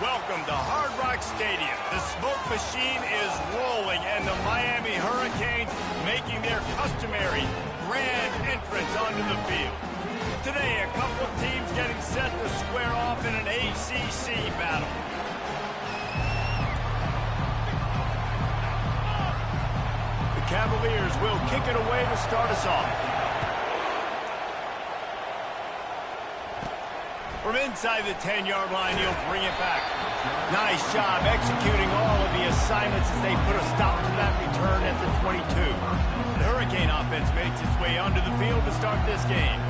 welcome to Hard Rock Stadium. The smoke machine is rolling, and the Miami Hurricanes making their customary grand entrance onto the field. Today, a couple of teams getting set to square off in an ACC battle. The Cavaliers will kick it away to start us off. From inside the 10-yard line, he'll bring it back. Nice job executing all of the assignments as they put a stop to that return at the 22. The Hurricane offense makes its way onto the field to start this game.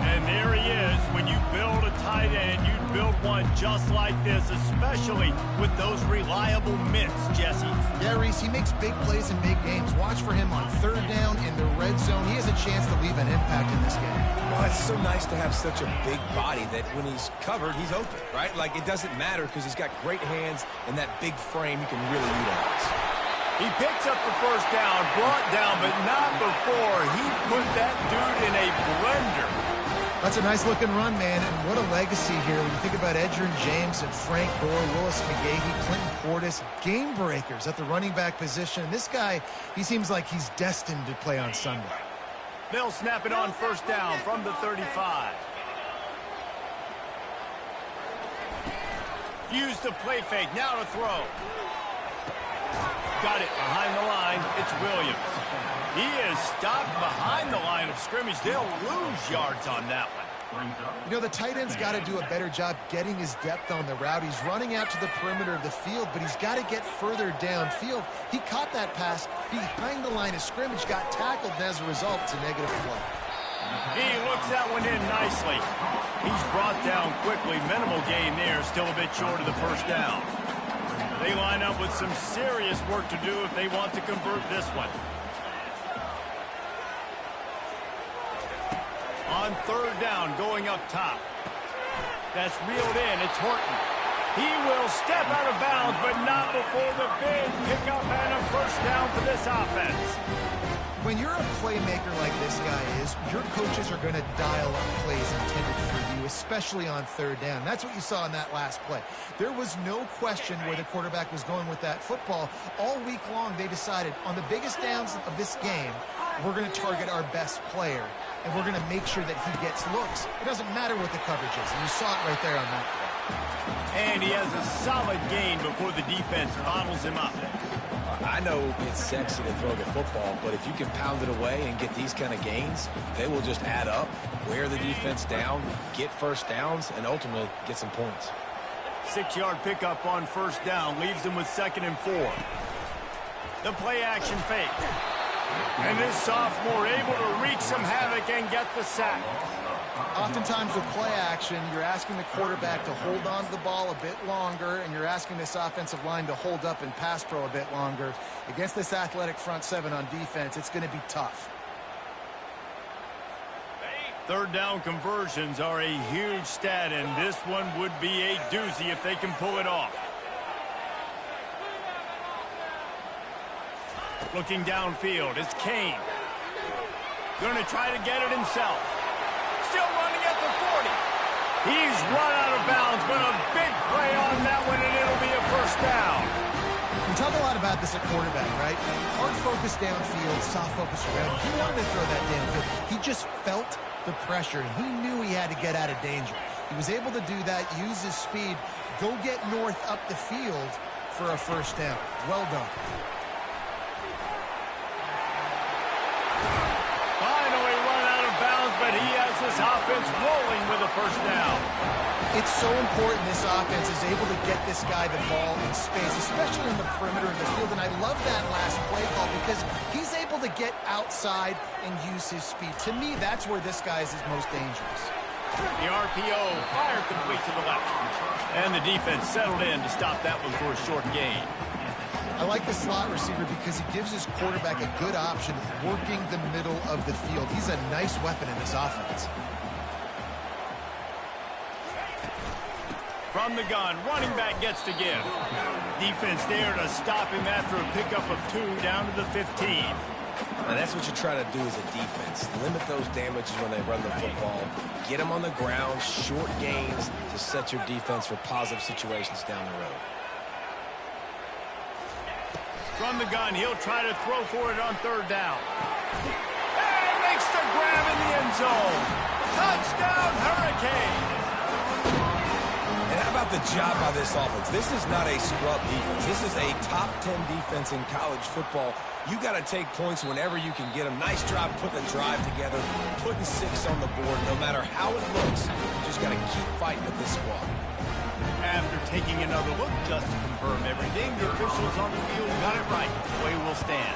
And there he is. When you build a tight end, you build one just like this, especially with those reliable mitts, Jesse. Yeah, Reese, he makes big plays in big games. Watch for him on third down in the red zone. He has a chance to leave an impact in this game. Well, it's so nice to have such a big body that when he's covered, he's open, right? Like, it doesn't matter because he's got great hands and that big frame he can really utilize. He picks up the first down, brought down, but not before he put that dude in a blender. That's a nice-looking run, man, and what a legacy here. When you think about Edgerrin James and Frank Gore, Willis McGahee, Clinton Portis, game breakers at the running back position. This guy, he seems like he's destined to play on Sunday. They'll snap it on first down from the 35. Use the play fake, now to throw. Got it behind the line, it's Williams. He is stopped behind the line of scrimmage. They'll lose yards on that one. You know, the tight end's got to do a better job getting his depth on the route. He's running out to the perimeter of the field, but he's got to get further downfield. He caught that pass behind the line of scrimmage, got tackled, and as a result, it's a negative play. He looks that one in nicely. He's brought down quickly. Minimal gain there, still a bit short of the first down. They line up with some serious work to do if they want to convert this one. On third down, going up top. That's reeled in. It's Horton. He will step out of bounds, but not before the big pickup and a first down for this offense. When you're a playmaker like this guy is, your coaches are going to dial up plays intended for you, especially on third down. That's what you saw in that last play. There was no question where the quarterback was going with that football. All week long, they decided on the biggest downs of this game, we're going to target our best player, and we're going to make sure that he gets looks. It doesn't matter what the coverage is, and you saw it right there on that play. And he has a solid gain before the defense bottles him up. I know it's sexy to throw the football, but if you can pound it away and get these kind of gains, they will just add up, wear the defense down, get first downs, and ultimately get some points. 6-yard pickup on first down leaves them with 2nd and 4. The play action fake. And this sophomore able to wreak some havoc and get the sack. Oftentimes with play action, you're asking the quarterback to hold on to the ball a bit longer, and you're asking this offensive line to hold up and pass pro a bit longer. Against this athletic front seven on defense, it's going to be tough. Third down conversions are a huge stat, and this one would be a doozy if they can pull it off. Looking downfield, it's Kane. Going to try to get it himself. Still running at the 40. He's run out of bounds, but a big play on that one, and it'll be a first down. We talk a lot about this at quarterback, right? Hard focus downfield, soft focus around. He wanted to throw that downfield. He just felt the pressure, and he knew he had to get out of danger. He was able to do that, use his speed, go get north up the field for a first down. Well done. But he has this offense rolling with a first down. It's so important this offense is able to get this guy the ball in space, especially in the perimeter of the field. And I love that last play call because he's able to get outside and use his speed. To me, that's where this guy is his most dangerous. The RPO fired complete to the left. And the defense settled in to stop that one for a short gain. I like the slot receiver because he gives his quarterback a good option working the middle of the field. He's a nice weapon in this offense. From the gun, running back gets to give. Defense there to stop him after a pickup of 2 down to the 15. And that's what you try to do as a defense. Limit those damages when they run the football. Get them on the ground, short gains to set your defense for positive situations down the road. From the gun, he'll try to throw for it on third down. And makes the grab in the end zone. Touchdown, Hurricane! And how about the job by this offense? This is not a scrub defense. This is a top 10 defense in college football. You got to take points whenever you can get them. Nice job putting the drive together, putting 6 on the board. No matter how it looks, you just got to keep fighting with this squad. After taking another look just to confirm everything, the officials on the field got it right. The way will stand.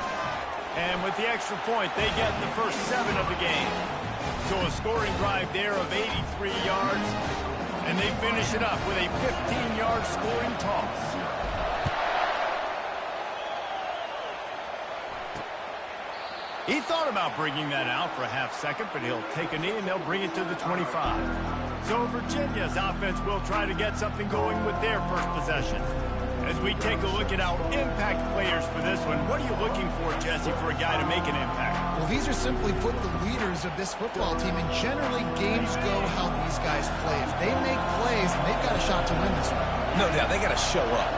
And with the extra point, they get the first 7 of the game. So a scoring drive there of 83 yards. And they finish it up with a 15-yard scoring toss. He thought about bringing that out for a half second, but he'll take a knee and they'll bring it to the 25. So Virginia's offense will try to get something going with their first possession. As we take a look at our impact players for this one, what are you looking for, Jesse, for a guy to make an impact? Well, these are simply put the leaders of this football team, and generally games go how these guys play. If they make plays, they've got a shot to win this one. No doubt, they got to show up.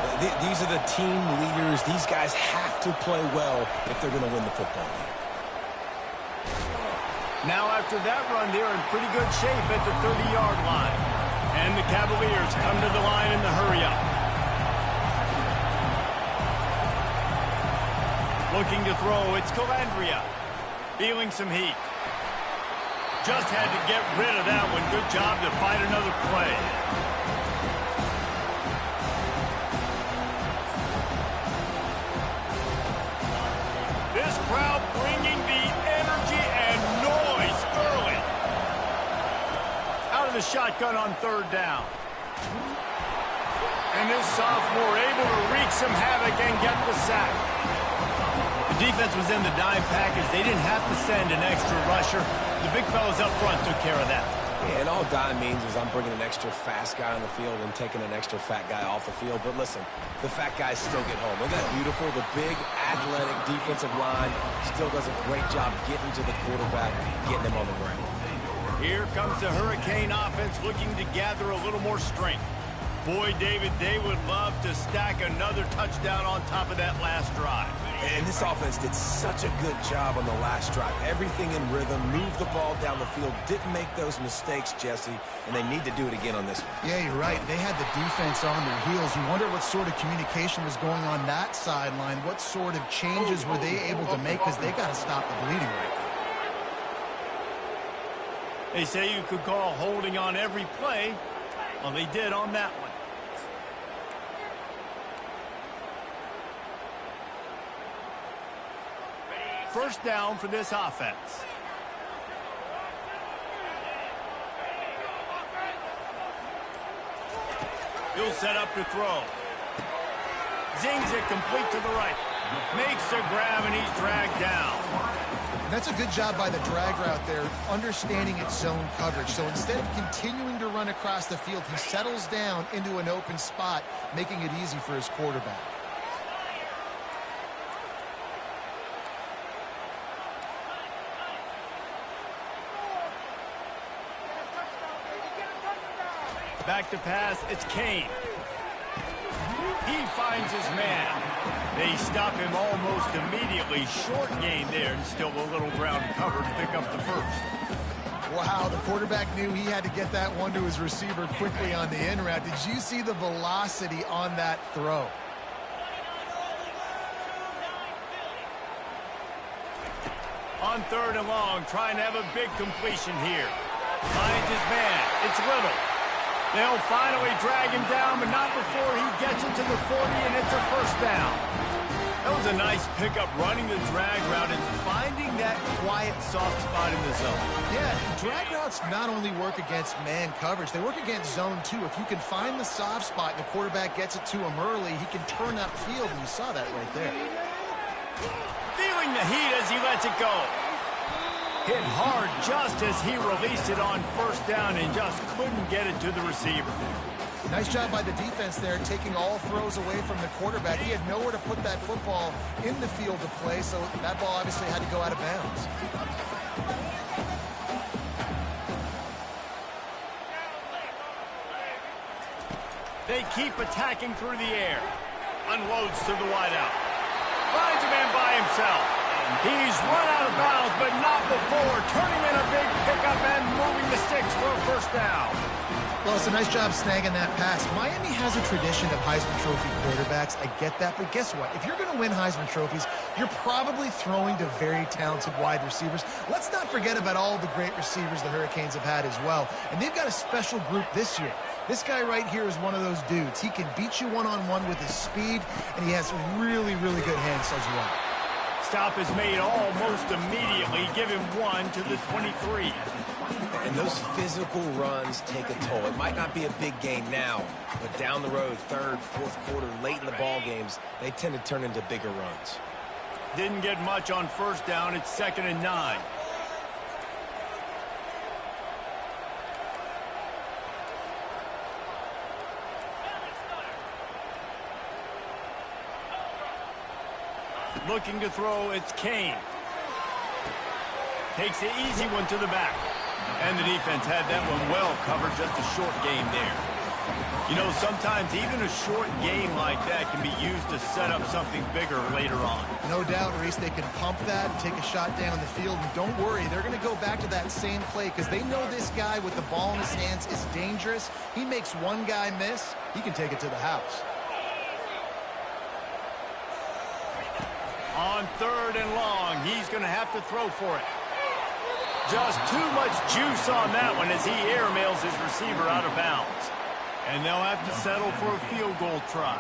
These are the team leaders. These guys have to play well if they're going to win the football game. Now after that run, they're in pretty good shape at the 30-yard line. And the Cavaliers come to the line in the hurry-up. Looking to throw, it's Calandria. Feeling some heat. Just had to get rid of that one. Good job to fight another play. This crowd bringing the energy and noise early. Out of the shotgun on third down. And this sophomore able to wreak some havoc and get the sack. The defense was in the dime package. They didn't have to send an extra rusher. The big fellas up front took care of that. Yeah, and all dime means is I'm bringing an extra fast guy on the field and taking an extra fat guy off the field. But listen, the fat guys still get home. Isn't that beautiful? The big, athletic defensive line still does a great job getting to the quarterback, getting him on the ground. Here comes the Hurricane offense looking to gather a little more strength. Boy, David, they would love to stack another touchdown on top of that last drive. And this offense did such a good job on the last drive. Everything in rhythm, moved the ball down the field, didn't make those mistakes, Jesse, and they need to do it again on this one. Yeah, you're right. They had the defense on their heels. You wonder what sort of communication was going on that sideline. What sort of changes were they able to make, because they got to stop the bleeding right now. They say you could call holding on every play. Well, they did on that one. First down for this offense. He'll set up to throw. Zings it complete to the right. Makes a grab and he's dragged down. That's a good job by the drag route there, understanding its zone coverage. So instead of continuing to run across the field, he settles down into an open spot, making it easy for his quarterback. Back to pass, it's Kane. He finds his man. They stop him almost immediately. Short gain there, and still a little ground cover to pick up the first. Wow, the quarterback knew he had to get that one to his receiver quickly on the in route. Did you see the velocity on that throw? On third and long, trying to have a big completion here. Finds his man. It's Little. They'll finally drag him down, but not before he gets into the 40, and it's a first down. That was a nice pickup, running the drag route and finding that quiet, soft spot in the zone. Yeah, drag routes not only work against man coverage, they work against zone too. If you can find the soft spot and the quarterback gets it to him early, he can turn that field, and you saw that right there. Feeling the heat as he lets it go. Hit hard just as he released it on first down and just couldn't get it to the receiver. Nice job by the defense there, taking all throws away from the quarterback. He had nowhere to put that football in the field to play, so that ball obviously had to go out of bounds. They keep attacking through the air. Unloads to the wideout. Finds a man by himself. He's run out of bounds, but not before turning in a big pickup and moving the sticks for a first down. Well, it's a nice job snagging that pass. Miami has a tradition of Heisman Trophy quarterbacks. I get that, but guess what? If you're going to win Heisman Trophies, you're probably throwing to very talented wide receivers. Let's not forget about all the great receivers the Hurricanes have had as well. And they've got a special group this year. This guy right here is one of those dudes. He can beat you one-on-one with his speed, and he has really, really good hands as well. Stop is made almost immediately. Give him one to the 23. And those physical runs take a toll. It might not be a big gain now, but down the road, third, fourth quarter, late in the ball games, they tend to turn into bigger runs. Didn't get much on first down. It's 2nd and 9. Looking to throw, it's Kane. Takes the easy one to the back. And the defense had that one well covered, just a short game there. You know, sometimes even a short game like that can be used to set up something bigger later on. No doubt, Reese, they can pump that and take a shot down the field. And don't worry, they're going to go back to that same play because they know this guy with the ball in his hands is dangerous. He makes one guy miss, he can take it to the house. On 3rd and long, he's going to have to throw for it. Just too much juice on that one as he airmails his receiver out of bounds. And they'll have to settle for a field goal try.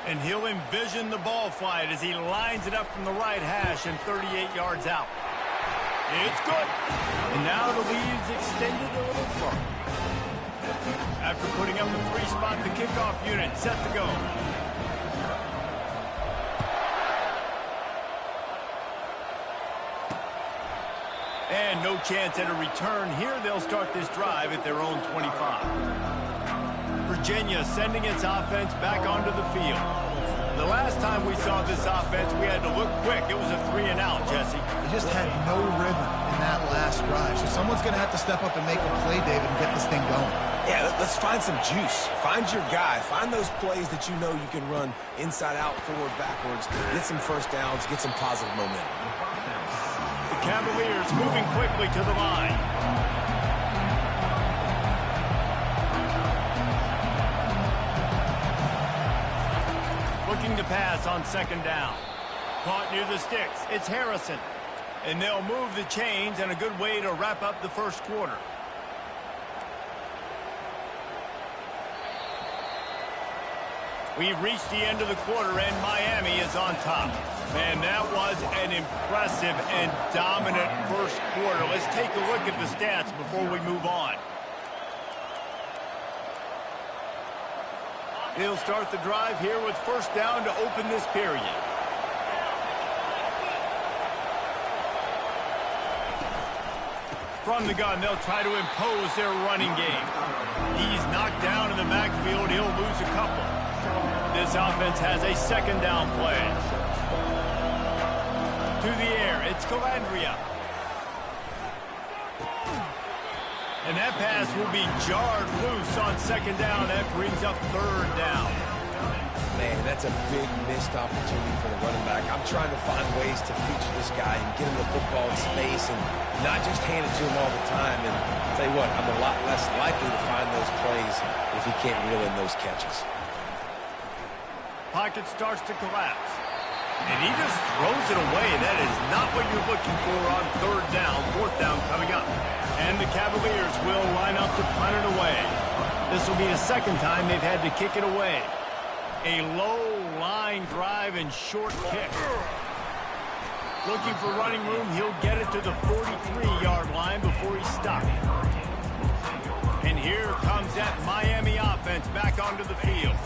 And he'll envision the ball flight as he lines it up from the right hash and 38 yards out. It's good. And now the lead's extended a little further. After putting up a 3-spot, the kickoff unit set to go. And no chance at a return here. They'll start this drive at their own 25. Virginia sending its offense back onto the field. The last time we saw this offense, we had to look quick. It was a 3-and-out, Jesse. They just had no rhythm in that last drive. So someone's going to have to step up and make a play, David, and get this thing going. Yeah, let's find some juice. Find your guy. Find those plays that you know you can run inside out, forward, backwards. Get some first downs. Get some positive momentum. Cavaliers moving quickly to the line. Looking to pass on 2nd down. Caught near the sticks. It's Harrison. And they'll move the chains, and a good way to wrap up the first quarter. We've reached the end of the quarter, and Miami is on top. Man, that was an impressive and dominant first quarter. Let's take a look at the stats before we move on. He'll start the drive here with first down to open this period. From the gun, they'll try to impose their running game. He's knocked down in the backfield. He'll lose a couple. This offense has a 2nd down play. To the air, it's Calandria. And that pass will be jarred loose on 2nd down. That brings up 3rd down. Man, that's a big missed opportunity for the running back. I'm trying to find ways to feature this guy and get him the football in space and not just hand it to him all the time. And I'll tell you what, I'm a lot less likely to find those plays if he can't reel in those catches. Pocket starts to collapse. And he just throws it away. That is not what you're looking for on 3rd down. 4th down coming up. And the Cavaliers will line up to punt it away. This will be the 2nd time they've had to kick it away. A low line drive and short kick. Looking for running room. He'll get it to the 43-yard line before he's stopped. And here comes that Miami offense back onto the field.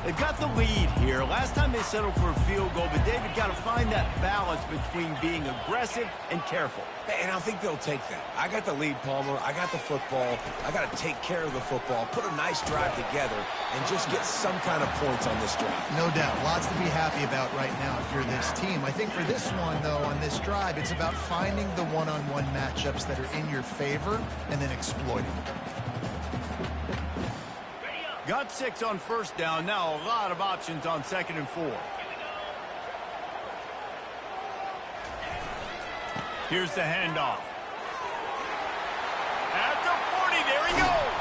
They've got the lead here. Last time they settled for a field goal, but David got to find that balance between being aggressive and careful. And I think they'll take that. I got the lead, Palmer. I got the football. I got to take care of the football, put a nice drive together, and just get some kind of points on this drive. No doubt. Lots to be happy about right now if you're this team. I think for this one, though, on this drive, it's about finding the one-on-one matchups that are in your favor and then exploiting them. Got 6 on first down. Now a lot of options on 2nd and 4. Here's the handoff. At the 40, there he goes.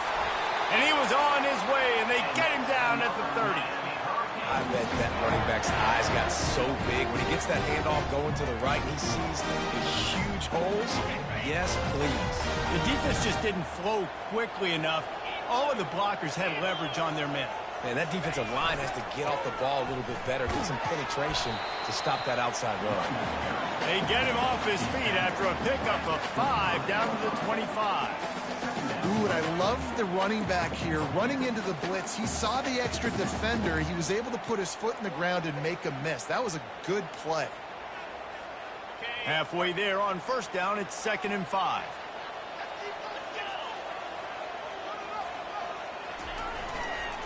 And he was on his way, and they get him down at the 30. I bet that running back's eyes got so big. When he gets that handoff going to the right, he sees the huge holes. Yes, please. The defense just didn't flow quickly enough. All of the blockers had leverage on their men. Man, that defensive line has to get off the ball a little bit better, get some penetration to stop that outside run. They get him off his feet after a pickup of 5 down to the 25. Ooh, and I love the running back here. Running into the blitz, he saw the extra defender. He was able to put his foot in the ground and make a miss. That was a good play. Halfway there on first down, it's 2nd and 5.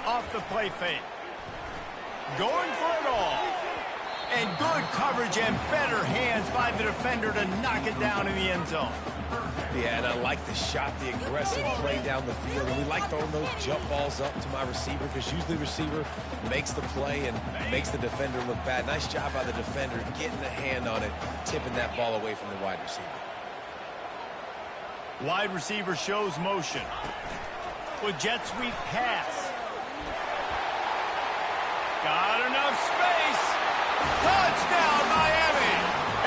Off the play fake. Going for it all. And good coverage and better hands by the defender to knock it down in the end zone. Yeah, and I like the shot, the aggressive play down the field. And we like throwing those jump balls up to my receiver because usually the receiver makes the play and makes the defender look bad. Nice job by the defender getting a hand on it, tipping that ball away from the wide receiver. Wide receiver shows motion. With jet sweep pass. Got enough space. Touchdown, Miami.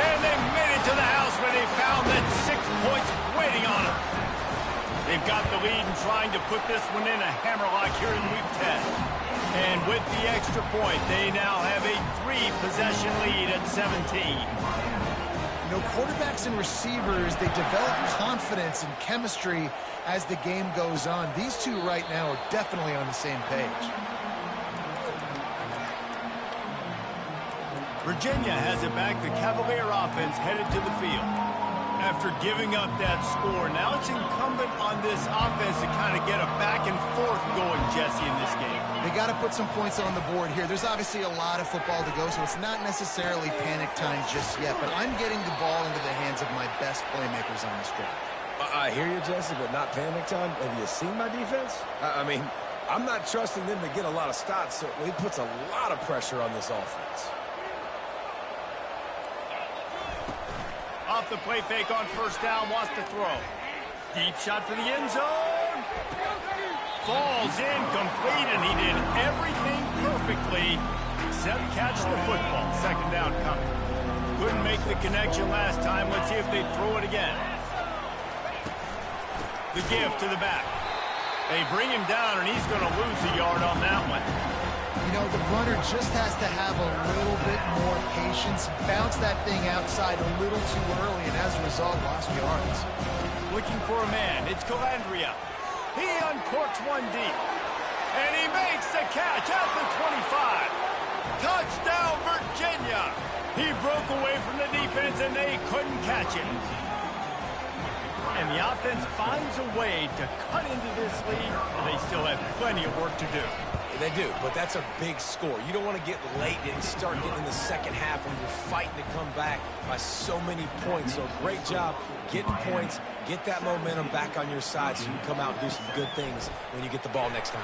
And they made it to the house when they found that 6 points waiting on them. They've got the lead and trying to put this one in a hammerlock here in Week 10. And with the extra point, they now have a 3-possession lead at 17. You know, quarterbacks and receivers, they develop confidence and chemistry as the game goes on. These two right now are definitely on the same page. Virginia has it back. The Cavalier offense headed to the field. After giving up that score, now it's incumbent on this offense to kind of get a back and forth going, Jesse, in this game. They got to put some points on the board here. There's obviously a lot of football to go, so it's not necessarily panic time just yet, but I'm getting the ball into the hands of my best playmakers on this drive. I hear you, Jesse, but not panic time. Have you seen my defense? I mean, I'm not trusting them to get a lot of stops, so it puts a lot of pressure on this offense. Off the play fake on first down, wants to throw. Deep shot for the end zone. Falls incomplete, and he did everything perfectly except catch the football. 2nd down coming. Couldn't make the connection last time. Let's see if they throw it again. The give to the back. They bring him down, and he's going to lose a yard on that one. You know, the runner just has to have a little bit more patience. Bounce that thing outside a little too early, and as a result, lost yards. Looking for a man. It's Calandria. He uncorks one deep. And he makes the catch at the 25. Touchdown, Virginia. He broke away from the defense, and they couldn't catch him. And the offense finds a way to cut into this lead, and they still have plenty of work to do. They do, but that's a big score. You don't want to get late and start getting in the second half when you're fighting to come back by so many points. So great job getting points, get that momentum back on your side so you can come out and do some good things when you get the ball next time.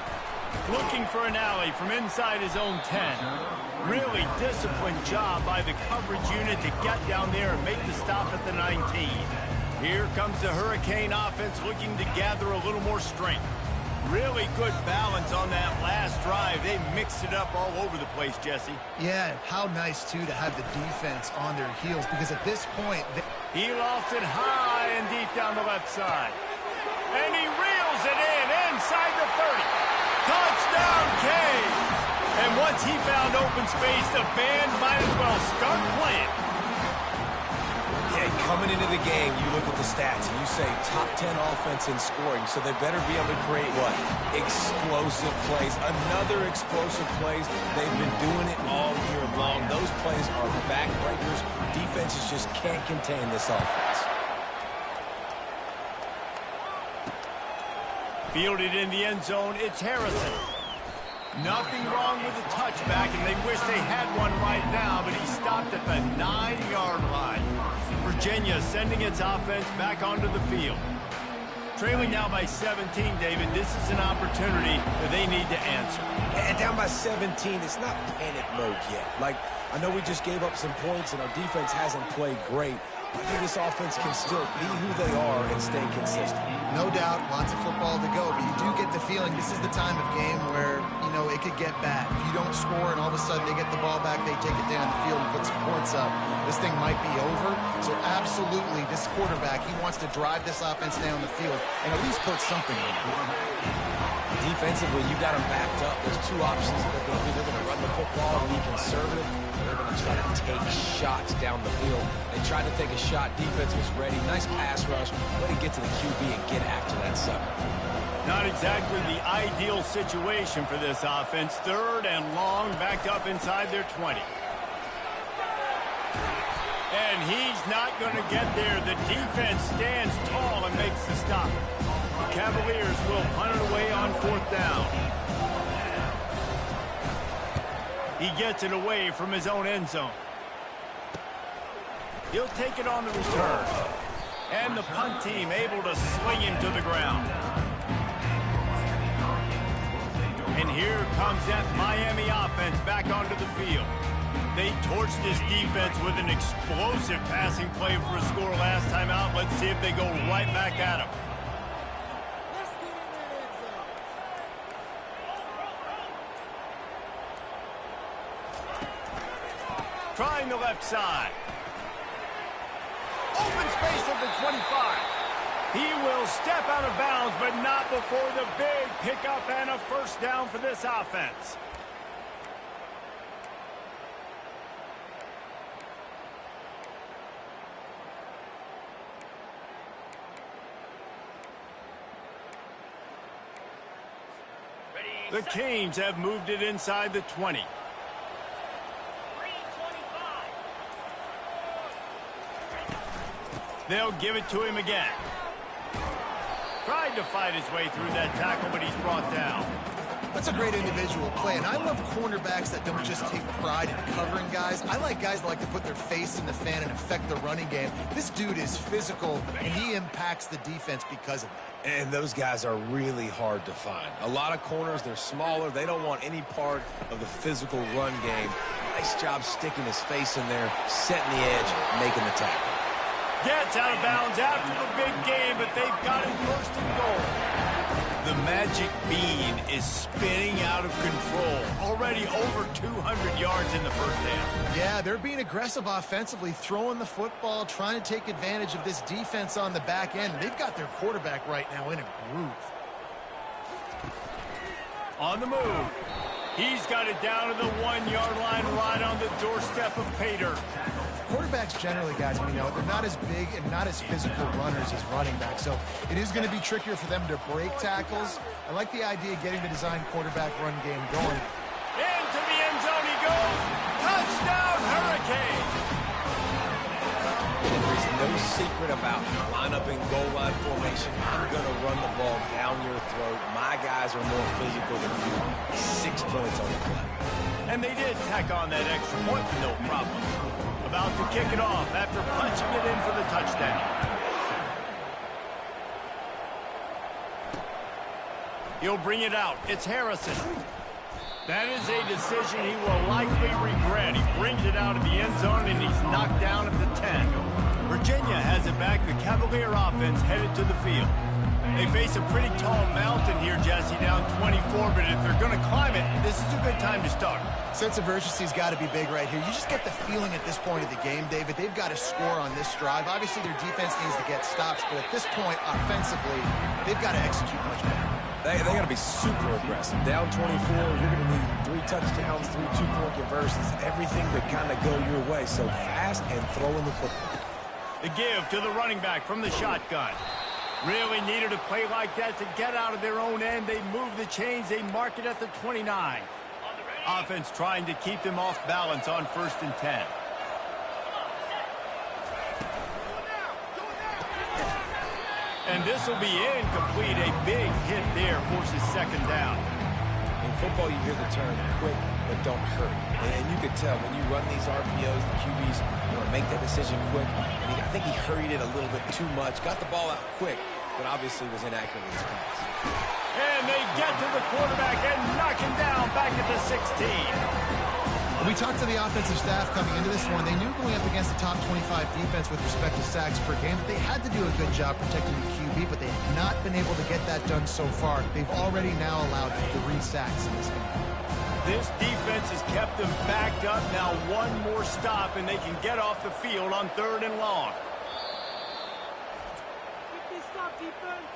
Looking for an alley from inside his own 10. Really disciplined job by the coverage unit to get down there and make the stop at the 19. Here comes the Hurricane offense looking to gather a little more strength. Really good balance on that last drive. They mixed it up all over the place, Jesse. Yeah, how nice, too, to have the defense on their heels, because at this point... He lost it high and deep down the left side. And he reels it in inside the 30. Touchdown, Cade! And once he found open space, the band might as well start playing. Yeah, Coming into the game, you look at the stats and you say top 10 offense in scoring, so they better be able to create what? Explosive plays. Another explosive plays. They've been doing it all year long. Those plays are backbreakers. Defenses just can't contain this offense. Fielded in the end zone, it's Harrison. Nothing wrong with the touchback, and they wish they had one right now, but he stopped at the 9-yard line. Virginia sending its offense back onto the field. Trailing now by 17, David. This is an opportunity that they need to answer. And down by 17, it's not panic mode yet. Like, I know we just gave up some points, and our defense hasn't played great. I think this offense can still be who they are and stay consistent. No doubt, lots of football to go, but you do get the feeling this is the time of game where, you know, it could get bad. If you don't score and all of a sudden they get the ball back, they take it down the field and put some points up, this thing might be over. So absolutely, this quarterback, he wants to drive this offense down the field and at least put something in. Defensively, you got them backed up. There's two options that they're going to do. They're going to run the football and be conservative, or they're going to try to take shots down the field. They tried to take a shot. Defense was ready. Nice pass rush. Way to get to the QB and get after that sucker. Not exactly the ideal situation for this offense. 3rd and long, backed up inside their 20. And he's not going to get there. The defense stands tall and makes the stop. The Cavaliers will punt it away on 4th down. He gets it away from his own end zone. He'll take it on the return. And the punt team able to swing him to the ground. And here comes that Miami offense back onto the field. They torched this defense with an explosive passing play for a score last time out. Let's see if they go right back at him. Trying the left side. Open space at the 25. He will step out of bounds, but not before the big pickup and a first down for this offense. The Canes have moved it inside the 20. They'll give it to him again. Tried to fight his way through that tackle, but he's brought down. That's a great individual play, and I love cornerbacks that don't just take pride in covering guys. I like guys that like to put their face in the fan and affect the running game. This dude is physical, and he impacts the defense because of that. And those guys are really hard to find. A lot of corners, they're smaller. They don't want any part of the physical run game. Nice job sticking his face in there, setting the edge, making the tackle. Gets out of bounds after the big game, but they've got him first and goal. The magic bean is spinning out of control. Already over 200 yards in the first half. Yeah, they're being aggressive offensively, throwing the football, trying to take advantage of this defense on the back end. They've got their quarterback right now in a groove. On the move. He's got it down to the 1-yard line right on the doorstep of Pater. Quarterbacks generally, guys, we know, they're not as big and not as physical runners as running backs, so it is going to be trickier for them to break tackles. I like the idea of getting the design quarterback run game going. Into the end zone he goes. Touchdown, Hurricane! There's no secret about line up in goal line formation. I'm going to run the ball down your throat. My guys are more physical than you. 6 points on the play. And they did tack on that extra point with no problem. About to kick it off after punching it in for the touchdown. He'll bring it out. It's Harrison. That is a decision he will likely regret. He brings it out of the end zone, and he's knocked down at the 10. Virginia has it back. The Cavalier offense headed to the field. They face a pretty tall mountain here, Jesse, down 24, but if they're going to climb it, this is a good time to start. Sense of urgency's got to be big right here. You just get the feeling at this point of the game, David, they've got to score on this drive. Obviously, their defense needs to get stops, but at this point, offensively, they've got to execute much better. They got to be super aggressive. Down 24, you're going to need 3 touchdowns, 3 two-point conversions, everything to kind of go your way. So fast and throwing the football. The give to the running back from the shotgun. Really needed a play like that to get out of their own end. They move the chains. They mark it at the 29. Offense trying to keep them off balance on 1st and 10. And this will be incomplete. A big hit there forces 2nd down. In football, you hear the term quick, but don't hurry. And you could tell when you run these RPOs, the QBs want to make that decision quick. And I think he hurried it a little bit too much. Got the ball out quick, but obviously was inaccurate in his pass. And they get to the quarterback and knock him down back at the 16. We talked to the offensive staff coming into this one. They knew going up against the top 25 defense with respect to sacks per game that they had to do a good job protecting the QB, but they have not been able to get that done so far. They've already now allowed 3 sacks in this game. This defense has kept them backed up. Now one more stop, and they can get off the field on 3rd and long. Stop, defense.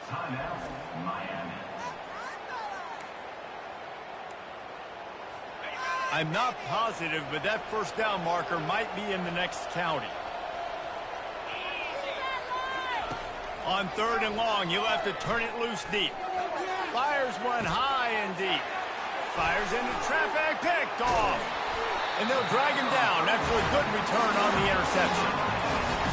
Timeout, Miami. I'm not positive, but that 1st down marker might be in the next county. On 3rd and long, you'll have to turn it loose deep. Fires one high and deep. Fires into traffic, picked off. And they'll drag him down after a good return on the interception.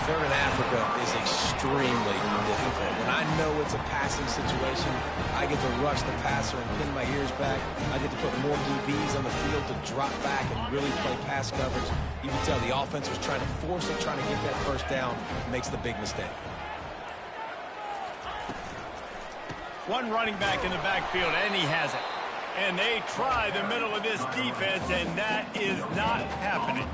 3rd in Africa is extremely difficult. When I know it's a passing situation, I get to rush the passer and pin my ears back. I get to put more DBs on the field to drop back and really play pass coverage. You can tell the offense was trying to force it, trying to get that 1st down, makes the big mistake. One running back in the backfield, and he has it. And they try the middle of this defense, and that is not happening.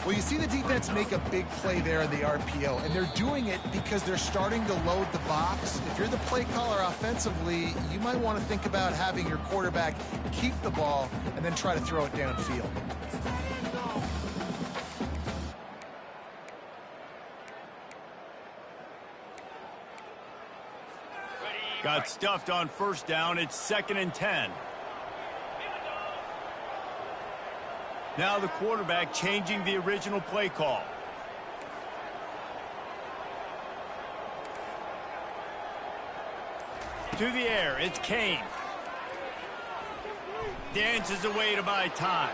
Well, you see the defense make a big play there in the RPO, and they're doing it because they're starting to load the box. If you're the play caller offensively, you might want to think about having your quarterback keep the ball and then try to throw it downfield. Got stuffed on 1st down. It's 2nd and 10. Now the quarterback changing the original play call. To the air, it's Kane. Dances away to buy time.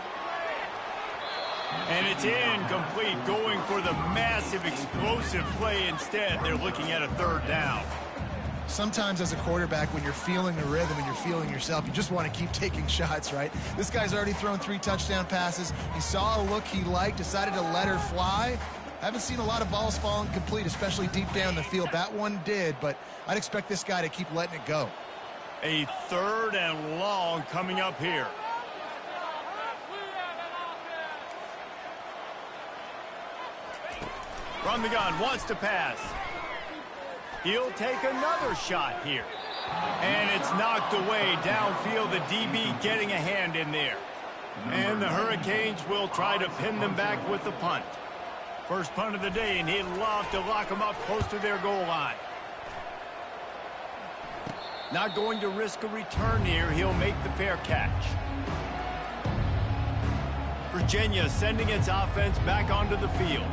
And it's incomplete, going for the massive explosive play instead. They're looking at a 3rd down. Sometimes as a quarterback, when you're feeling the rhythm and you're feeling yourself, you just want to keep taking shots, right? This guy's already thrown 3 touchdown passes. He saw a look he liked, decided to let her fly. I haven't seen a lot of balls fall incomplete, especially deep down the field. That one did, but I'd expect this guy to keep letting it go. A 3rd and long coming up here. From the gun, wants to pass. He'll take another shot here. And it's knocked away downfield. The DB getting a hand in there. And the Hurricanes will try to pin them back with the punt. First punt of the day, and he'd love to lock them up close to their goal line. Not going to risk a return here. He'll make the fair catch. Virginia sending its offense back onto the field.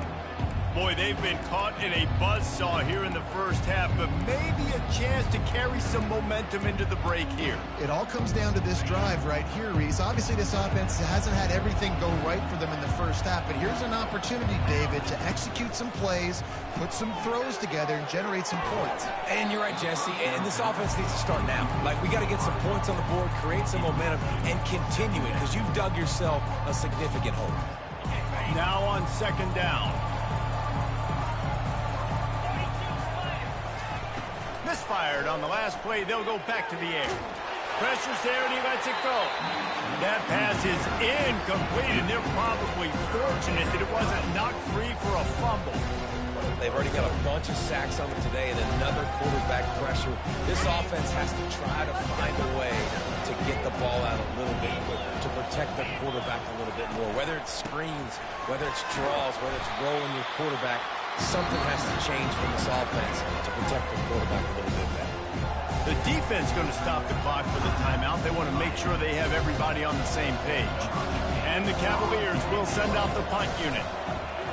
Boy, they've been caught in a buzzsaw here in the 1st half, but maybe a chance to carry some momentum into the break here. It all comes down to this drive right here, Reese. Obviously, this offense hasn't had everything go right for them in the 1st half, but here's an opportunity, David, to execute some plays, put some throws together, and generate some points. And you're right, Jesse, and this offense needs to start now. Like, we got to get some points on the board, create some momentum, and continue it, because you've dug yourself a significant hole. Now on 2nd down. Misfired on the last play. They'll go back to the air. Pressure's there, and he lets it go. That pass is incomplete, and they're probably fortunate that it wasn't knocked free for a fumble. They've already got a bunch of sacks on them today and another quarterback pressure. This offense has to try to find a way to get the ball out a little bit quicker, to protect the quarterback a little bit more. Whether it's screens, whether it's draws, whether it's rolling your quarterback, something has to change for this offense to protect the quarterback a little bit better. The defense going to stop the clock for the timeout. They want to make sure they have everybody on the same page. And the Cavaliers will send out the punt unit.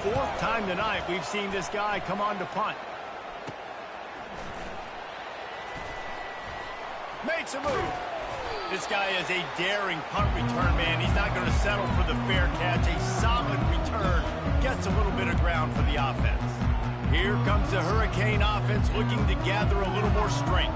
fourth time tonight we've seen this guy come on to punt. Makes a move. This guy is a daring punt return man. He's not going to settle for the fair catch. A solid return. Gets a little bit of ground for the offense. Here comes the Hurricane offense looking to gather a little more strength.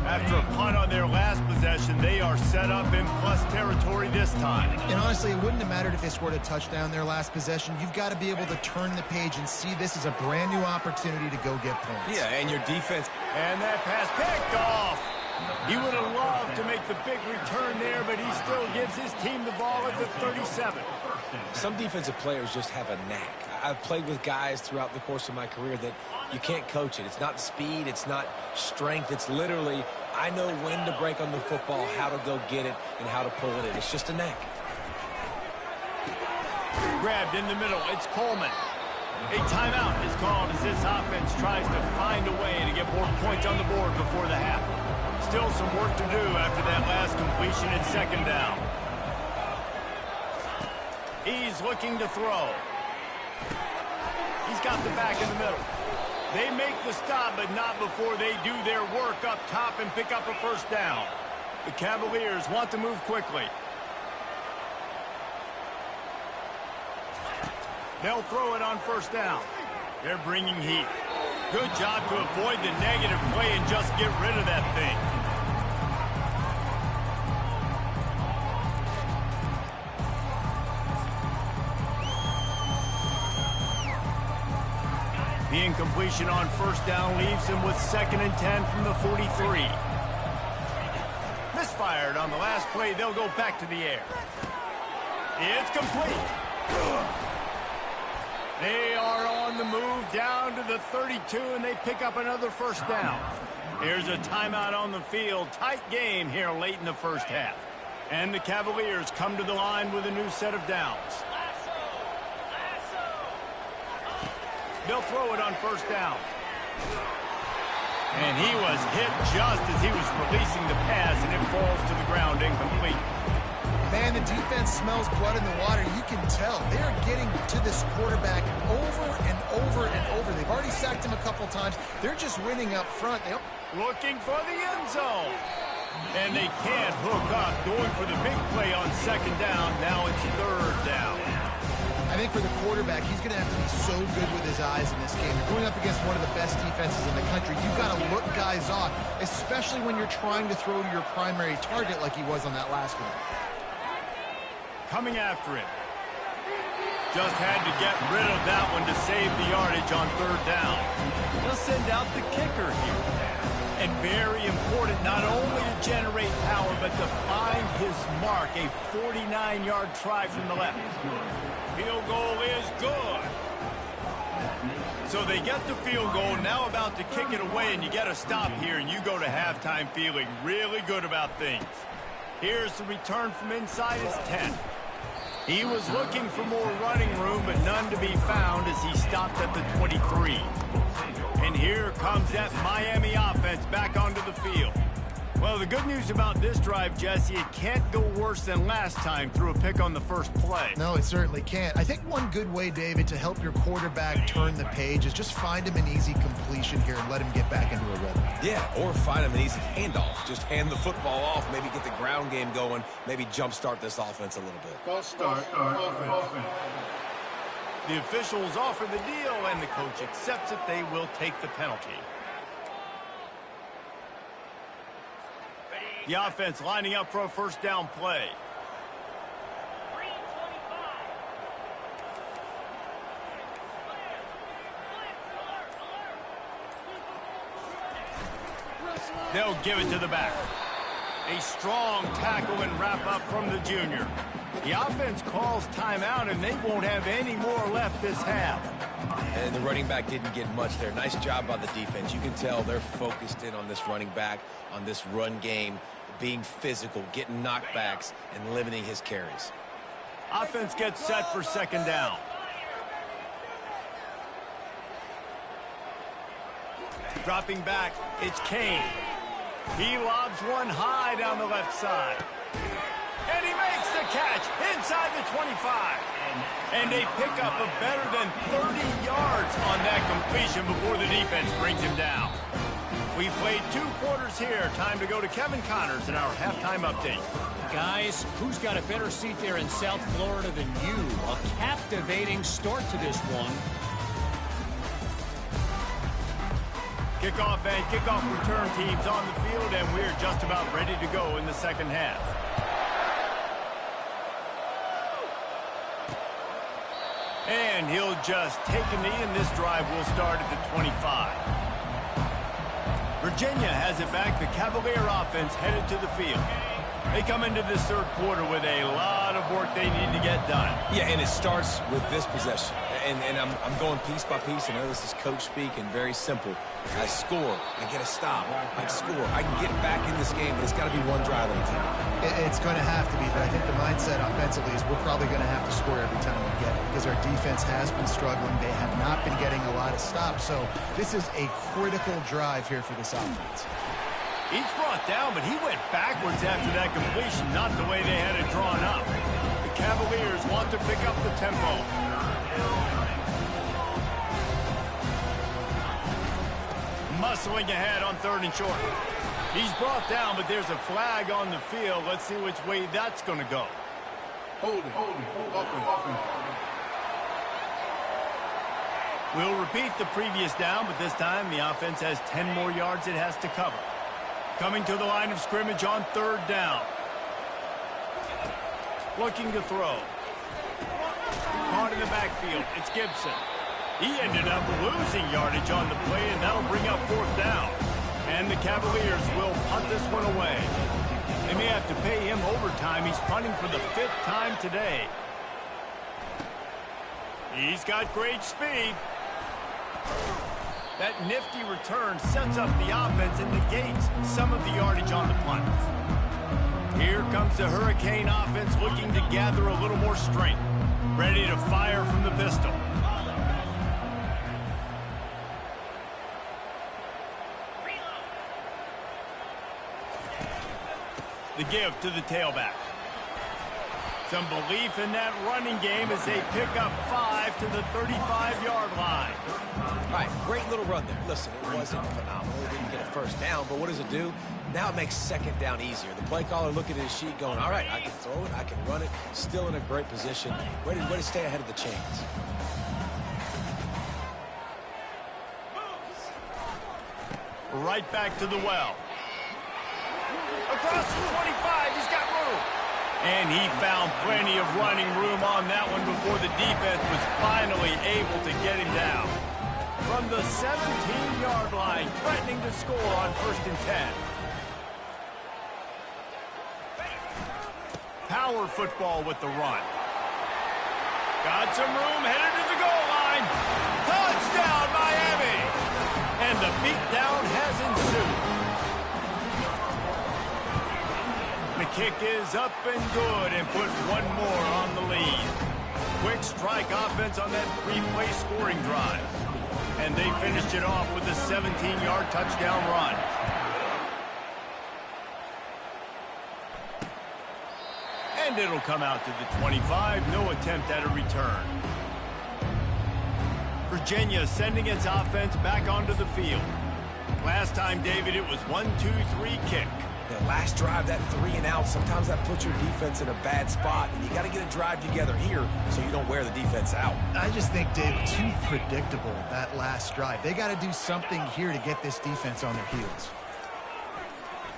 After a punt on their last possession, they are set up in plus territory this time. And honestly, it wouldn't have mattered if they scored a touchdown their last possession. You've got to be able to turn the page and see this as a brand new opportunity to go get points. Yeah, and your defense. And that pass picked off. He would have loved to make the big return there, but he still gives his team the ball at the 37. Some defensive players just have a knack. I've played with guys throughout the course of my career that you can't coach it. It's not speed, it's not strength. It's literally, I know when to break on the football, how to go get it, and how to pull it in. It's just a knack. Grabbed in the middle. It's Coleman. A timeout is called as this offense tries to find a way to get more points on the board before the half. Still some work to do after that last completion at second down. He's looking to throw. He's got the back in the middle. They make the stop, but not before they do their work up top and pick up a first down. The Cavaliers want to move quickly. They'll throw it on first down. They're bringing heat. Good job to avoid the negative play and just get rid of that thing. The incompletion on first down leaves him with 2nd and 10 from the 43. Misfired on the last play. They'll go back to the air. It's complete. They are on the move down to the 32, and they pick up another first down. Here's a timeout on the field. Tight game here late in the first half. And the Cavaliers come to the line with a new set of downs. They'll throw it on first down. And he was hit just as he was releasing the pass, and it falls to the ground incomplete. Man, the defense smells blood in the water. You can tell. They are getting to this quarterback over and over and over. They've already sacked him a couple times. They're just winning up front. Looking for the end zone. And they can't hook up. Going for the big play on second down. Now it's third down. I think for the quarterback, he's going to have to be so good with his eyes in this game. You're going up against one of the best defenses in the country. You've got to look guys off, especially when you're trying to throw to your primary target like he was on that last one. Coming after him. Just had to get rid of that one to save the yardage on third down. They'll send out the kicker here. And very important, not only to generate power, but to find his mark. A 49-yard try from the left. Field goal is good. So they get the field goal, now about to kick it away, and you get a stop here, and you go to halftime feeling really good about things. Here's the return from inside his 10. He was looking for more running room, but none to be found as he stopped at the 23. And here comes that Miami offense back onto the field. Well, the good news about this drive, Jesse, it can't go worse than last time through a pick on the first play. No, it certainly can't. I think one good way, David, to help your quarterback turn the page is just find him an easy completion here and let him get back into a rhythm. Yeah, or find him an easy handoff. Just hand the football off, maybe get the ground game going, maybe jumpstart this offense a little bit. False start. Offense. The officials offer the deal, and the coach accepts it. They will take the penalty. The offense lining up for a first down play. They'll give it to the back. A strong tackle and wrap up from the junior. The offense calls timeout, and they won't have any more left this half. And the running back didn't get much there. Nice job by the defense. You can tell they're focused in on this running back, on this run game, being physical, getting knockbacks, and limiting his carries. Offense gets set for second down. Dropping back, it's Kane. He lobs one high down the left side. And he makes the catch inside the 25. And they pick up a better than 30 yards on that completion before the defense brings him down. We played 2 quarters here. Time to go to Kevin Connors in our halftime update. Guys, who's got a better seat there in South Florida than you? A captivating start to this one. Kickoff and kickoff return teams on the field, and we're just about ready to go in the second half. And he'll just take a knee, and this drive will start at the 25. Virginia has it back. The Cavalier offense headed to the field. They come into this third quarter with a lot of work they need to get done. Yeah, and it starts with this possession. And I'm going piece by piece. I know this is coach speak and very simple. I score. I get a stop. I score. I can get back in this game, but it's got to be one drive at a time. It's going to have to be, but I think the mindset offensively is we're probably going to have to score every time we get it because our defense has been struggling. They have not been getting a lot of stops. So this is a critical drive here for this offense. He's brought down, but he went backwards after that completion, not the way they had it drawn up. The Cavaliers want to pick up the tempo. Muscling ahead on 3rd and short. He's brought down, but there's a flag on the field. Let's see which way that's going to go. Hold it. We'll repeat the previous down, but this time the offense has 10 more yards it has to cover. Coming to the line of scrimmage on 3rd down. Looking to throw. Caught in the backfield. It's Gibson. He ended up losing yardage on the play, and that'll bring up 4th down. And the Cavaliers will punt this one away. They may have to pay him overtime. He's punting for the 5th time today. He's got great speed. That nifty return sets up the offense and negates some of the yardage on the punt. Here comes the Hurricane offense looking to gather a little more strength. Ready to fire from the pistol. The give to the tailback. Some belief in that running game as they pick up 5 to the 35-yard line. All right, great little run there. Listen, it wasn't phenomenal. It didn't get a first down, but what does it do? Now it makes 2nd down easier. The play caller look at his sheet going, all right, I can throw it, I can run it, still in a great position. Way to stay ahead of the chains. Right back to the well. Across the 25, he's got room. And he found plenty of running room on that one before the defense was finally able to get him down. From the 17-yard line, threatening to score on 1st and 10. Power football with the run. Got some room, headed to the goal line. Touchdown, Miami! And the beatdown has ensued. The kick is up and good and put one more on the lead. Quick strike offense on that 3-play scoring drive. And they finished it off with a 17-yard touchdown run. And it'll come out to the 25. No attempt at a return. Virginia sending its offense back onto the field. Last time, David, it was 1-2-3 kick. The last drive, that 3 and out, sometimes that puts your defense in a bad spot, and you got to get a drive together here so you don't wear the defense out. I just think, David, too predictable, that last drive. They got to do something here to get this defense on their heels.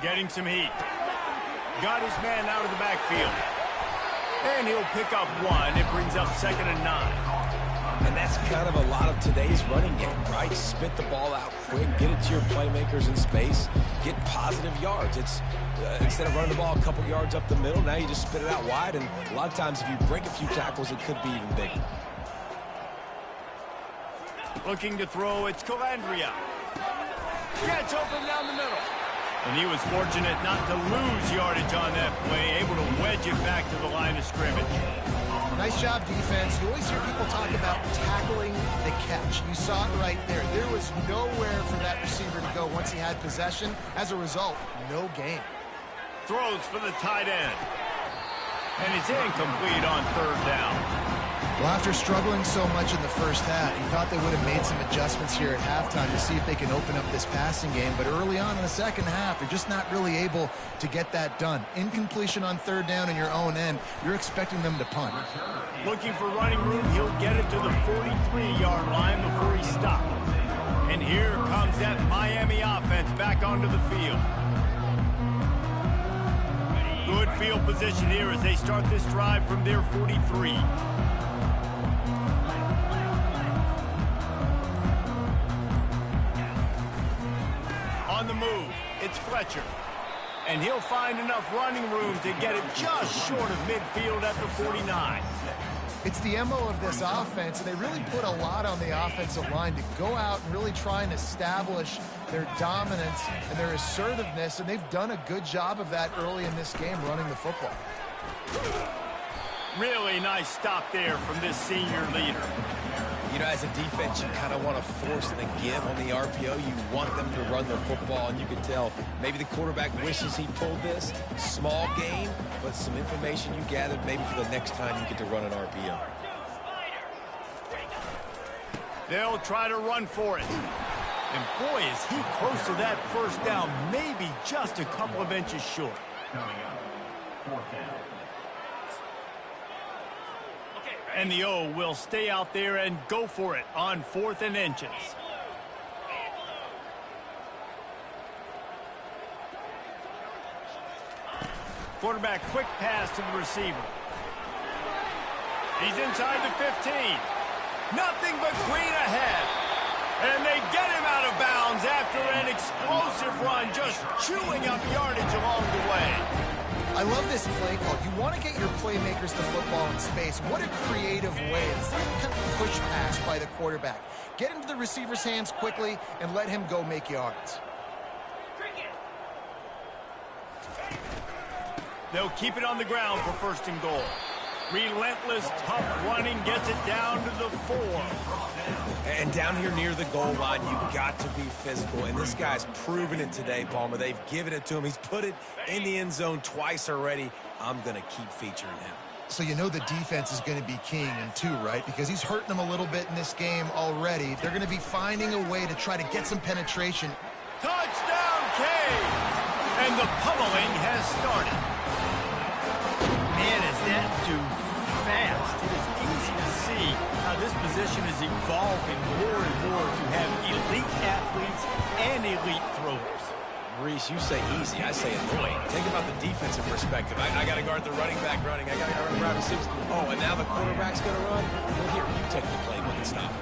Getting some heat. Got his man out of the backfield. And he'll pick up 1. It brings up 2nd and 9. And that's kind of a lot of today's running game, right? Spit the ball out quick, get it to your playmakers in space, get positive yards. It's instead of running the ball a couple yards up the middle, now you just spit it out wide, and a lot of times if you break a few tackles, it could be even bigger. Looking to throw, it's Calandria. Gets open down the middle. And he was fortunate not to lose yardage on that play, able to wedge it back to the line of scrimmage. Nice job, defense. You always hear people talk about tackling the catch. You saw it right there. There was nowhere for that receiver to go once he had possession. As a result, no gain. Throws for the tight end. And it's incomplete on 3rd down. Well, after struggling so much in the first half, you thought they would have made some adjustments here at halftime to see if they can open up this passing game. But early on in the second half, they're just not really able to get that done. Incompletion on third down in your own end, you're expecting them to punt. Looking for running room, he'll get it to the 43-yard line before he stops. And here comes that Miami offense back onto the field. Good field position here as they start this drive from their 43. On the move, it's Fletcher. And he'll find enough running room to get it just short of midfield at the 49. It's the MO of this offense, and they really put a lot on the offensive line to go out and really try and establish their dominance and their assertiveness, and they've done a good job of that early in this game running the football. Really nice stop there from this senior leader. You know, as a defense, you kind of want to force the give on the RPO. You want them to run the football, and you can tell maybe the quarterback wishes he pulled this. Small game, but some information you gathered maybe for the next time you get to run an RPO. They'll try to run for it. And boy, is he close to that first down, maybe just a couple of inches short. Coming up, fourth down. And the O will stay out there and go for it on 4th and inches. Quarterback quick pass to the receiver. He's inside the 15. Nothing but green ahead. And they get him out of bounds after an explosive run, just chewing up yardage along the way. I love this play call. You want to get your playmakers the football in space. What a creative way. It's like kind of push pass by the quarterback. Get into the receiver's hands quickly and let him go make yards. They'll keep it on the ground for 1st and goal. Relentless, tough running gets it down to the 4. And down here near the goal line, you've got to be physical. And this guy's proven it today, Palmer. They've given it to him. He's put it in the end zone twice already. I'm going to keep featuring him. So you know the defense is going to be keying in too, right? Because he's hurting them a little bit in this game already. They're going to be finding a way to try to get some penetration. Touchdown, Canes! And the pummeling has started. Man, is that dude fast. It is easy to see how this position is evolving more and more to have elite athletes and elite throwers. Reese, you say easy, I say annoying. Think about the defensive perspective. I got to guard the running back running. I got to guard the wide receivers. Oh, and now the quarterback's going to run? Well, here, you take the playbook and stop it.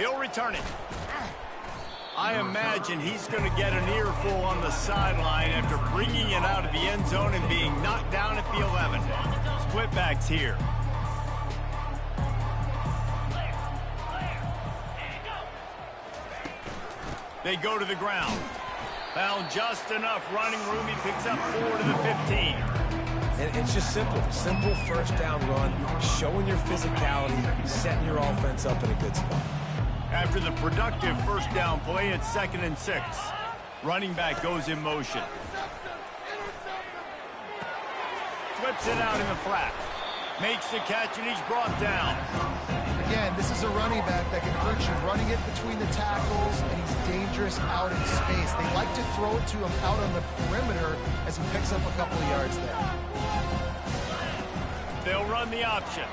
He'll return it. I imagine he's going to get an earful on the sideline after bringing it out of the end zone and being knocked down at the 11. Split backs here. They go to the ground. Found just enough running room. He picks up 4 to the 15. And it's just simple. Simple first down run, showing your physicality, setting your offense up in a good spot. After the productive first down play, it's 2nd and 6. Running back goes in motion. Flips it out in the flat. Makes the catch, and he's brought down. Again, this is a running back that can hurt you, running it between the tackles, and he's dangerous out in space. They like to throw it to him out on the perimeter as he picks up a couple of yards there. They'll run the option.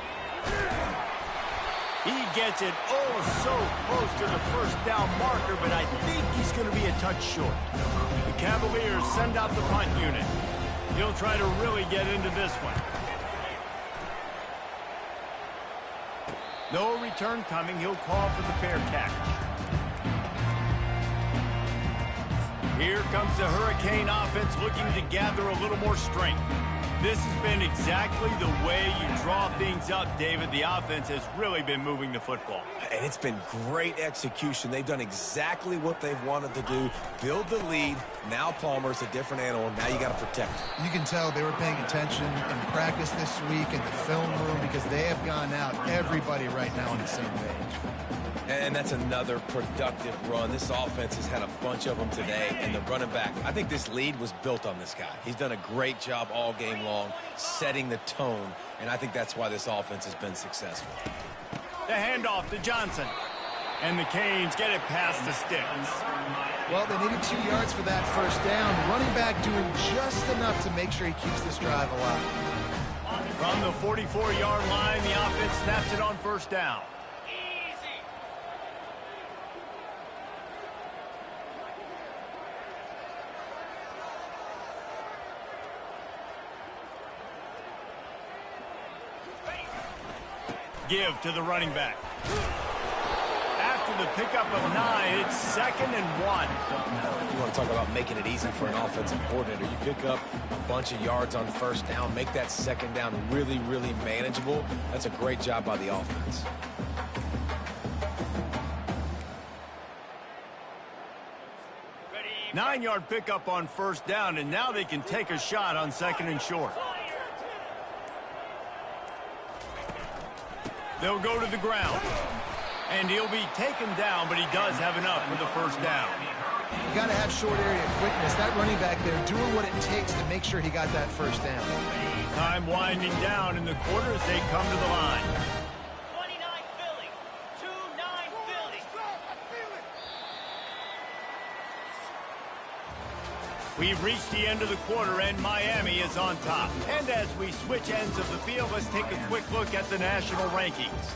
He gets it so close to the first down marker, but I think he's going to be a touch short. The Cavaliers send out the punt unit. He'll try to really get into this one. No return coming. He'll call for the fair catch. Here comes the Hurricane offense looking to gather a little more strength. This has been exactly the way you draw things up, David. The offense has really been moving the football. And it's been great execution. They've done exactly what they've wanted to do. Build the lead. Now Palmer's a different animal. Now you got to protect him. You can tell they were paying attention in practice this week in the film room because they have gone out, everybody right now on the same page. And that's another productive run. This offense has had a bunch of them today, and the running back, I think this lead was built on this guy. He's done a great job all game long, setting the tone, and I think that's why this offense has been successful. The handoff to Johnson. And the Canes get it past the sticks. Well, they needed 2 yards for that first down. Running back doing just enough to make sure he keeps this drive alive. From the 44-yard line, the offense snaps it on first down. Give to the running back. After the pickup of 9, it's 2nd and 1. You want to talk about making it easy for an offensive coordinator. You pick up a bunch of yards on first down, make that second down really, really manageable. That's a great job by the offense. Ready. 9-yard pickup on first down, and now they can take a shot on 2nd and short. They'll go to the ground. And he'll be taken down, but he does have enough for the first down. You got to have short area quickness. That running back there doing what it takes to make sure he got that first down. Time winding down in the quarter as they come to the line. 29 Philly. 2-9 Philly. We've reached the end of the quarter, and Miami is on top. And as we switch ends of the field, let's take a quick look at the national rankings.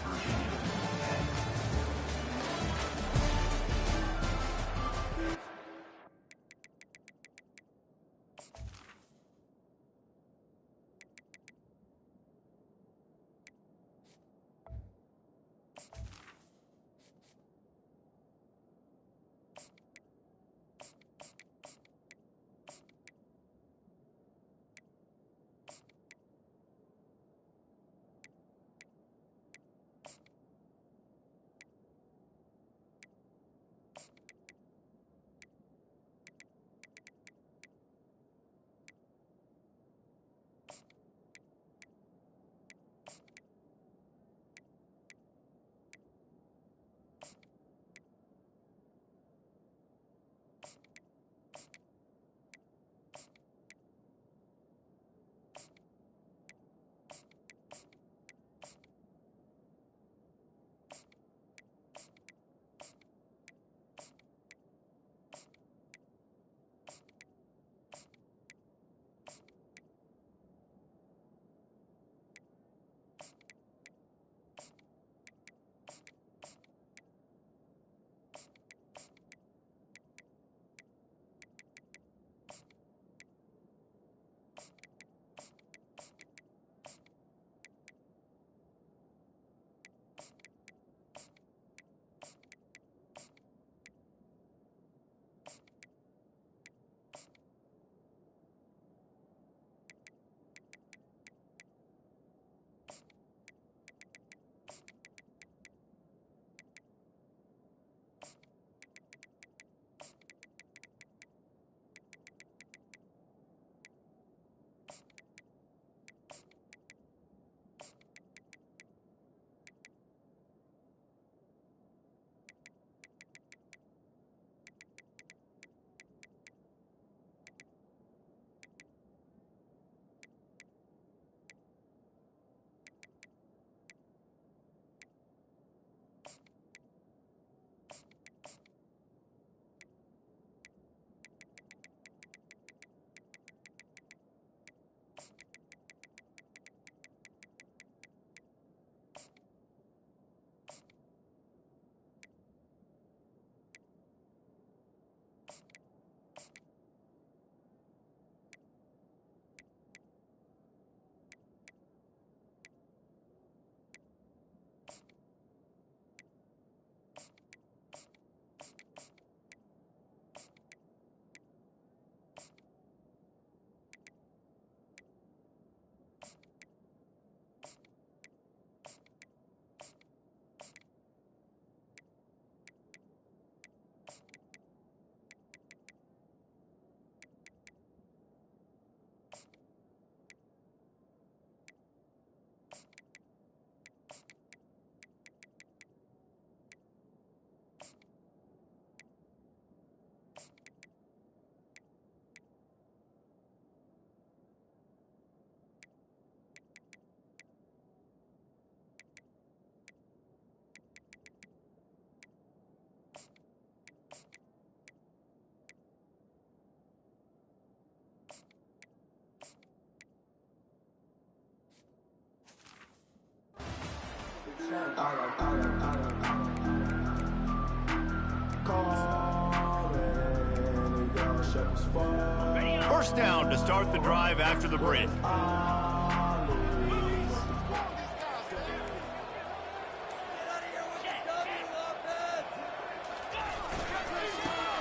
first down to start the drive after the break.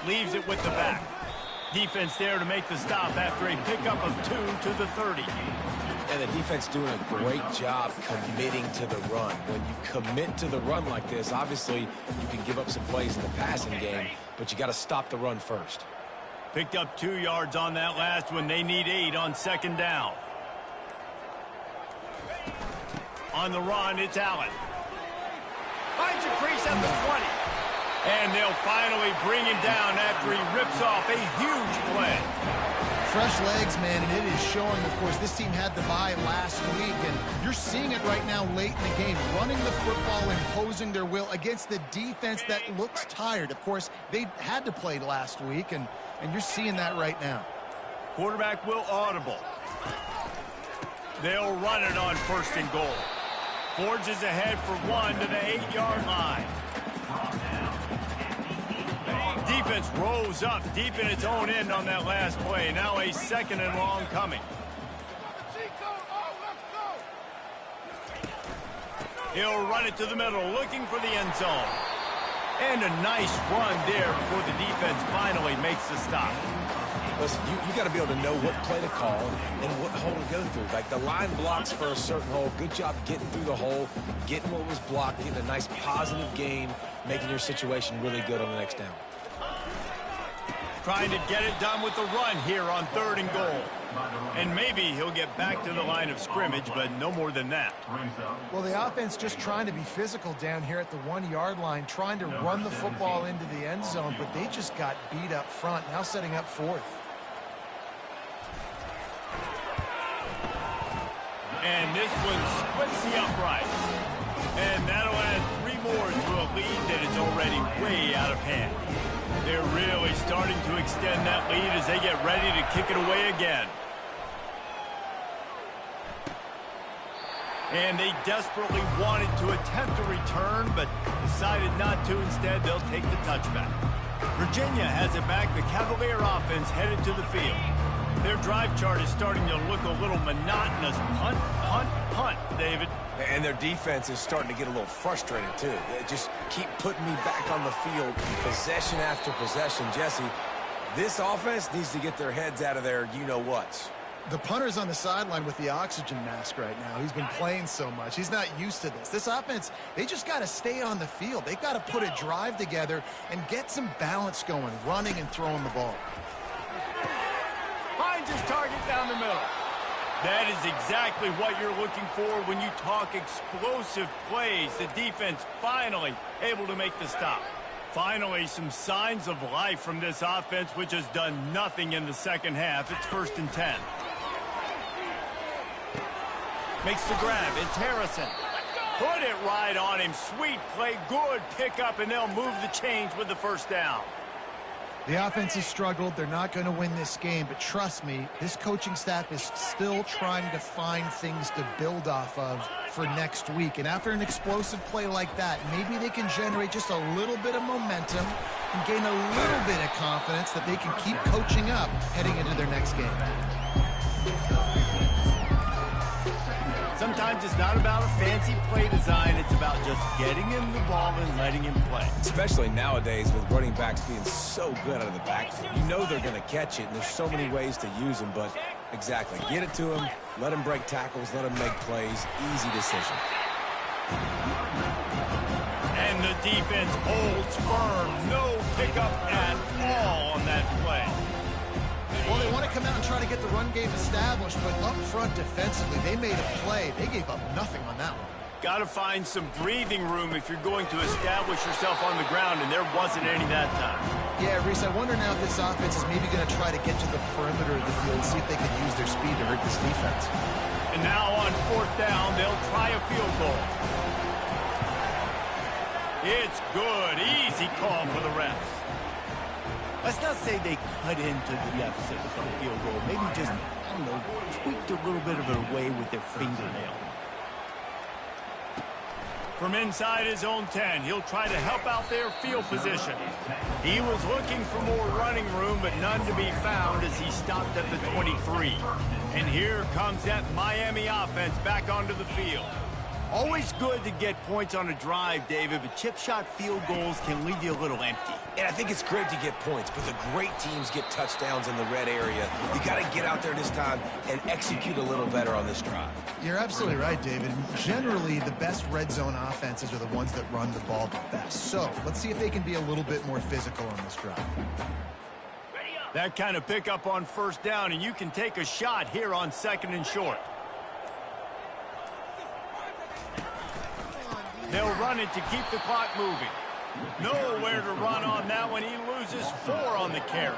Leaves it with the back. Defense there to make the stop after a pickup of 2 to the 30. And the defense doing a great job committing to the run. When you commit to the run like this, obviously you can give up some plays in the passing game, but you got to stop the run first. Picked up 2 yards on that last one. They need 8 on second down. On the run, it's Allen. Finds a crease at the 20. And they'll finally bring him down after he rips off a huge play. Fresh legs, man, and it is showing. Of course, this team had the bye last week, and you're seeing it right now late in the game, running the football, imposing their will against the defense that looks tired. Of course, they had to play last week, and you're seeing that right now. Quarterback will audible. They'll run it on first and goal. Forges ahead for 1 to the 8-yard line. Defense rose up deep in its own end on that last play. Now a second and long coming. He'll run it to the middle, looking for the end zone. And a nice run there before the defense finally makes the stop. Listen, you got to be able to know what play to call and what hole to go through. Like the line blocks for a certain hole. Good job getting through the hole, getting what was blocked, getting a nice positive gain, making your situation really good on the next down. Trying to get it done with the run here on third and goal. And maybe he'll get back to the line of scrimmage, but no more than that. Well, the offense just trying to be physical down here at the 1-yard line, trying to run the football into the end zone, but they just got beat up front, now setting up fourth. And this one splits the uprights. And that'll add 3 more to a lead that is already way out of hand. They're really starting to extend that lead as they get ready to kick it away again. And they desperately wanted to attempt a return, but decided not to. Instead, they'll take the touchback. Virginia has it back. The Cavalier offense headed to the field. Their drive chart is starting to look a little monotonous. Punt, punt, punt, David. And their defense is starting to get a little frustrated, too. They just keep putting me back on the field, possession after possession. Jesse, this offense needs to get their heads out of their you-know-whats. The punter's on the sideline with the oxygen mask right now. He's been playing so much. He's not used to this. This offense, they just got to stay on the field. They've got to put a drive together and get some balance going, running and throwing the ball. Finds his target down the middle. That is exactly what you're looking for when you talk explosive plays. The defense finally able to make the stop. Finally, some signs of life from this offense, which has done nothing in the second half. It's 1st and 10. Makes the grab. It's Harrison. Put it right on him. Sweet play. Good pickup, and they'll move the chains with the first down. The offense has struggled. They're not going to win this game, but trust me, this coaching staff is still trying to find things to build off of for next week. And after an explosive play like that, maybe they can generate just a little bit of momentum and gain a little bit of confidence that they can keep coaching up heading into their next game. Sometimes it's not about a fancy play design. It's about just getting him the ball and letting him play. Especially nowadays with running backs being so good out of the backfield. You know they're going to catch it, and there's so many ways to use them. But exactly, get it to him, let him break tackles, let him make plays. Easy decision. And the defense holds firm. No pickup at all on that play. Well, they want to come out and try to get the run game established, but up front defensively, they made a play. They gave up nothing on that one. Got to find some breathing room if you're going to establish yourself on the ground, and there wasn't any that time. Yeah, Reese, I wonder now if this offense is maybe going to try to get to the perimeter of the field and see if they can use their speed to hurt this defense. And now on 4th down, they'll try a field goal. It's good. Easy call for the refs. Let's not say they cut into the deficit with a field goal. Maybe just, I don't know, tweaked a little bit of it away with their fingernail. From inside his own 10, he'll try to help out their field position. He was looking for more running room, but none to be found as he stopped at the 23. And here comes that Miami offense back onto the field. Always good to get points on a drive, David, but chip shot field goals can leave you a little empty. And I think it's great to get points, but the great teams get touchdowns in the red area. You got to get out there this time and execute a little better on this drive. You're absolutely right, David. Generally, the best red zone offenses are the ones that run the ball the best. So let's see if they can be a little bit more physical on this drive. That kind of pickup on first down, and you can take a shot here on 2nd and short. They'll run it to keep the clock moving. Nowhere to run on that one. He loses 4 on the carry.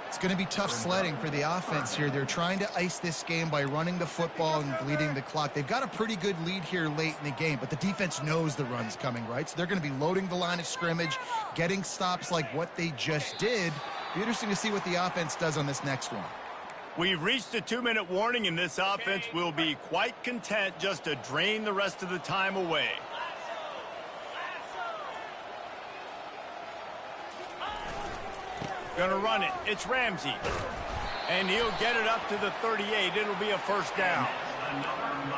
It's going to be tough sledding for the offense here. They're trying to ice this game by running the football and bleeding the clock. They've got a pretty good lead here late in the game, but the defense knows the run's coming, right? So they're going to be loading the line of scrimmage, getting stops like what they just did. Be interesting to see what the offense does on this next one. We've reached a 2-minute warning, and this offense will be quite content just to drain the rest of the time away. Gonna run it. It's Ramsey. And he'll get it up to the 38. It'll be a first down.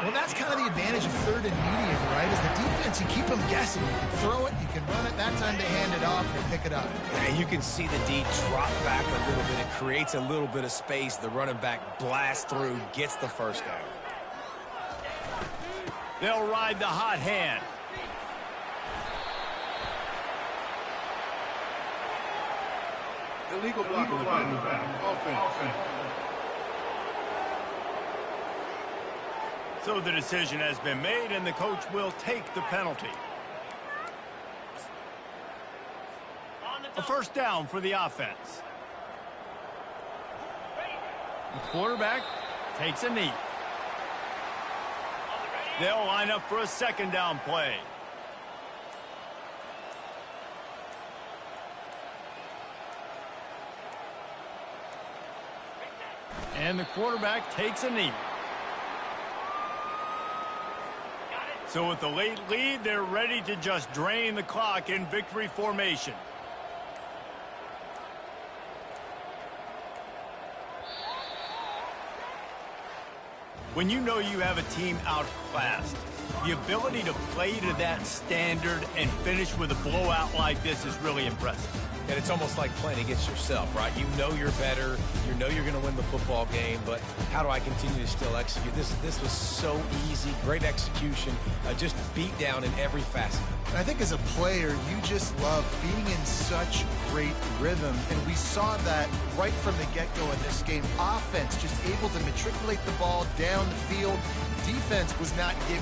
Well, that's kind of the advantage of 3rd and medium, right? Is the defense, you keep them guessing. You can throw it, you can run it. That time they hand it off and pick it up. And you can see the D drop back a little bit. It creates a little bit of space. The running back blasts through, gets the first down. They'll ride the hot hand. Illegal block on the back. Offense. So the decision has been made, and the coach will take the penalty. A first down for the offense. The quarterback takes a knee. They'll line up for a 2nd down play. And the quarterback takes a knee. So with the late lead, they're ready to just drain the clock in victory formation. When you know you have a team outclassed, the ability to play to that standard and finish with a blowout like this is really impressive. And it's almost like playing against yourself, right? You know you're better. You know you're going to win the football game, but how do I continue to still execute? This was so easy. Great execution. Just beat down in every facet. And I think as a player, you just love being in such great rhythm. And we saw that right from the get-go in this game. Offense just able to matriculate the ball down the field. Defense was not giving